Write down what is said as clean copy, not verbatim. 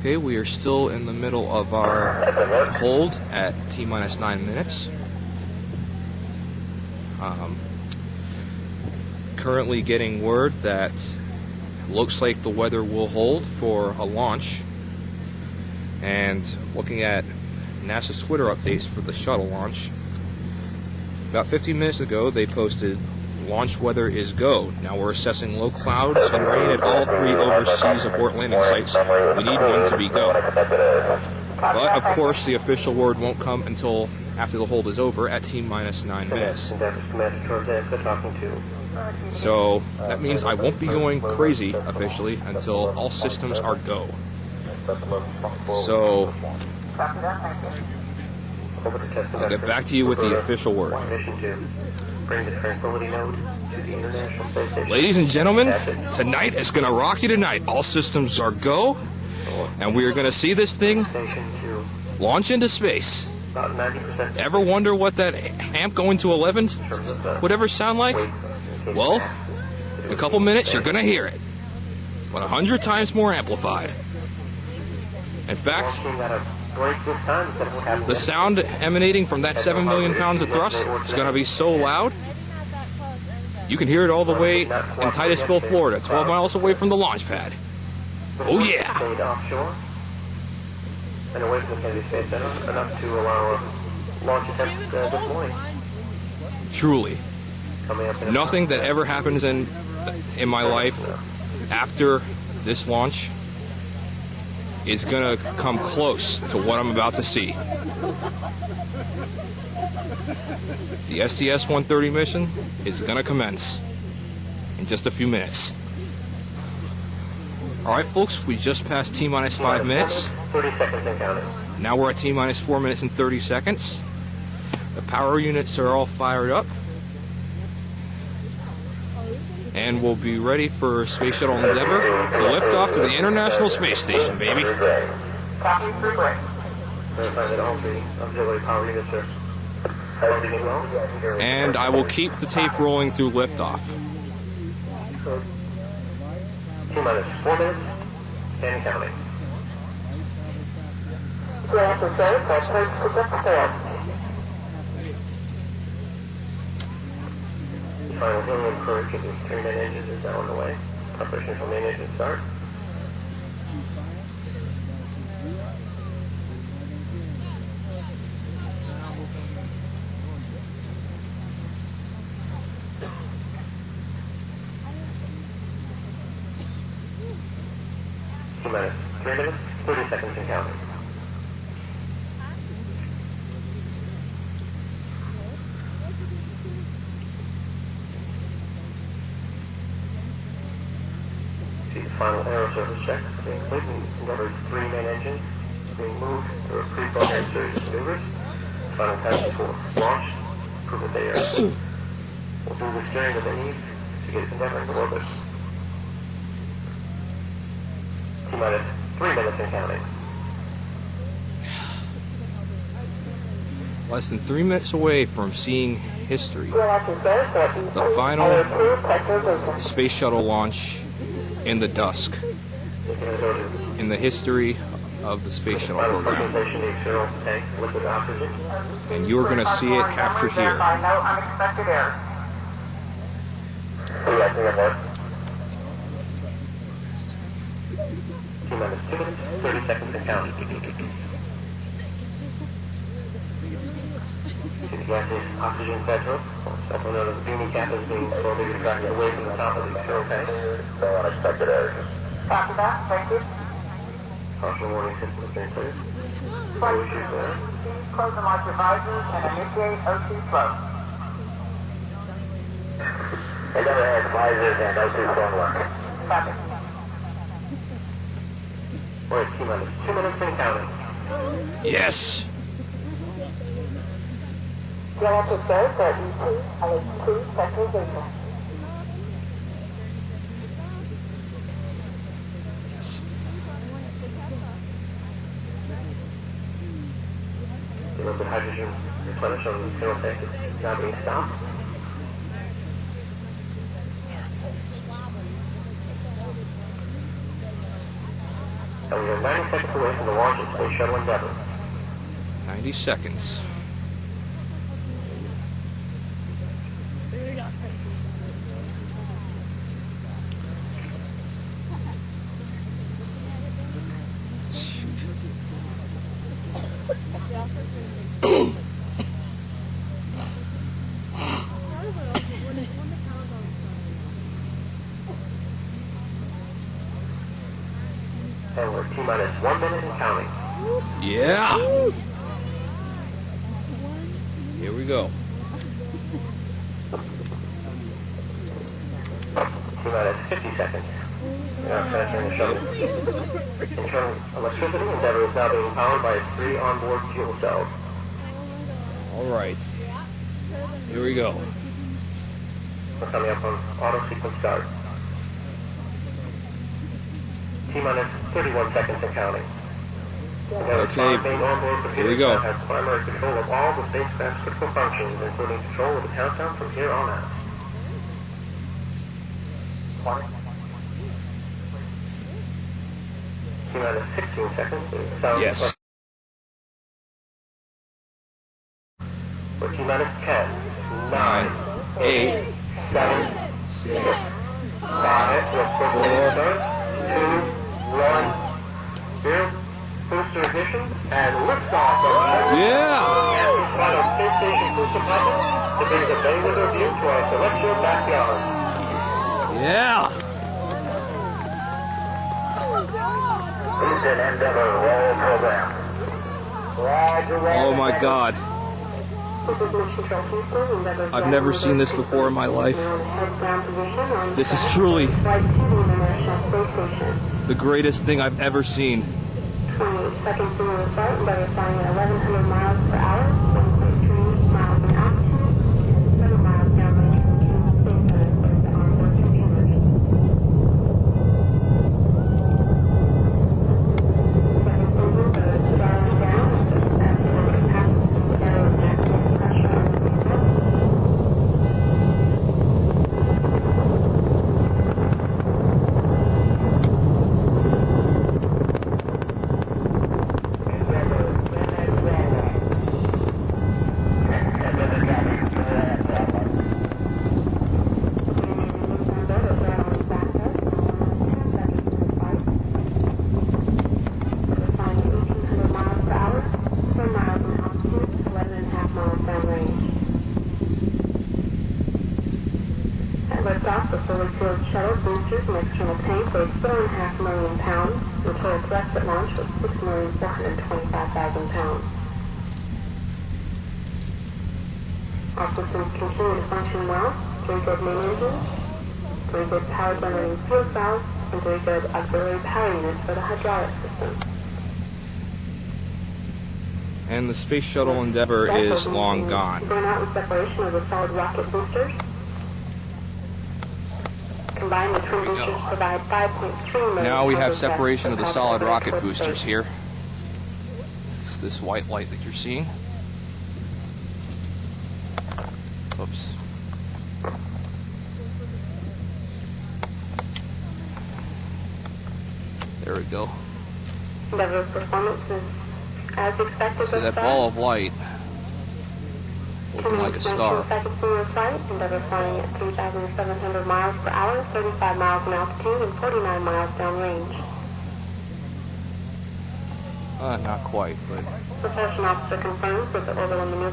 Okay, we are still in the middle of our hold at T-minus 9 minutes. Currently getting word that looks like the weather will hold for a launch. And looking at NASA's Twitter updates for the shuttle launch, about 15 minutes ago they posted launch weather is go. Now we're assessing low clouds and rain at all 3 overseas abort landing sites. We need one to be go. But of course the official word won't come until after the hold is over at T-minus 9 minutes. So that means I won't be going crazy officially until all systems are go. So I'll get back to you with the official word. Ladies and gentlemen, tonight is going to rock you tonight. All systems are go, and we are going to see this thing launch into space. Ever wonder what that amp going to 11 would ever sound like? Well, in a couple minutes you're going to hear it, but 100 times more amplified. In fact, the sound emanating from that 7 million pounds of thrust is going to be so loud, you can hear it all the way in Titusville, Florida, 12 miles away from the launch pad. Oh yeah! And away from the Kennedy Space Center, enough to allow a launch attempt this morning. Truly. Nothing that ever happens in my life after this launch is going to come close to what I'm about to see. The STS-130 mission is going to commence in just a few minutes. Alright folks, we just passed T-minus 5 minutes. 30 seconds and counting. Now we're at T-minus 4 minutes and 30 seconds. The power units are all fired up. And we'll be ready for Space Shuttle Endeavour to lift off to the International Space Station, baby. Copy, free break. Verify that all the auxiliary power units are functioning well. And I will keep the tape rolling through liftoff. T-minus 4 minutes and counting. Final helium for keeping 3 main engines is now on the way. Preparation for main engine start. T-minus 3 minutes, 30 seconds and counting. The final aero service check being completed and Endeavour's 3 main engines being moved through a pre-programmed series of maneuvers. Final test for launch, prove that they will do the steering that they need to get Endeavour into orbit. T-minus 3 minutes and counting. Less than 3 minutes away from seeing history. The final Space Shuttle launch in the dusk in the history of the Space Shuttle program. And you're going to see it captured here. T-minus 2 minutes, 30 seconds and counting. The gaseous oxygen bedroom, also known as the beanie cap, is being slowly retracted away from the top of the fuel tank. So unexpected errors. Copy that, thank you. Caution warning system has been cleared. No issues there. Close the launch advisors and initiate O2 flow. Endeavour has visors and O2 flow work. Copy. We're at T-minus 2 minutes and counting. Yes! Yellow to start for E2, LH2 centralization. Yes. The liquid hydrogen replenished on the fuel tank is now being stopped. And we We're 90 seconds away from the launch of Space Shuttle Endeavour. 90 seconds. And we're T-minus 1 minute and counting. Yeah! Here we go. T-minus 50 seconds. Now transferring the shuttle. Internal electricity, Endeavour is now being powered by its 3 onboard fuel cells. Alright. Here we go. We're coming up on auto sequence start. T-minus 31 seconds and counting. Okay, Here we go. Has primary control of all the spacecraft's critical functions, including control of the countdown from here on out. 20. T-minus 16 seconds. Yes. For T-minus 10, 9, 8, 7, 6, 5, 2, 1, 0. Booster ignition and liftoff of Yeah! Final Space Station booster button to bring the Bayweather view to our celestial backyard. Yeah! Houston Endeavour roll program. Oh my god. I've never seen this before in my life. This is truly the greatest thing I've ever seen. 28 seconds to the start, Endeavour flying at 1,100 miles per hour, 1.3 miles in altitude, and 7 miles downrange from the Space Center according to onboard computers. 7 engines are dialing down as the capacity to aero maximum pressure on the vehicle. Liftoff, the fully filled shuttle boosters and external tank weighed 4.5 million pounds. The total thrust at launch was 6,425,000 pounds. All systems continue to function well. 3 good main engines, 3 good power generating fuel cells, and 3 good auxiliary power units for the hydraulic system. And the Space Shuttle Endeavour is long gone. Burnout and separation of the solid rocket boosters. Combined, the twin boosters provide 5.3 million. Now we have pounds of separation of the capacity solid for rocket towards boosters space. here. It's this white light that you're seeing. Oops. There we go. Endeavour's performance is as expected. See that ball of light looking like a star. 19 seconds to your flight. Endeavour flying at 3,700 miles per hour, 35 miles in altitude, and 49 miles downrange. Not quite, but Propulsion officer confirms that the orbital maneuver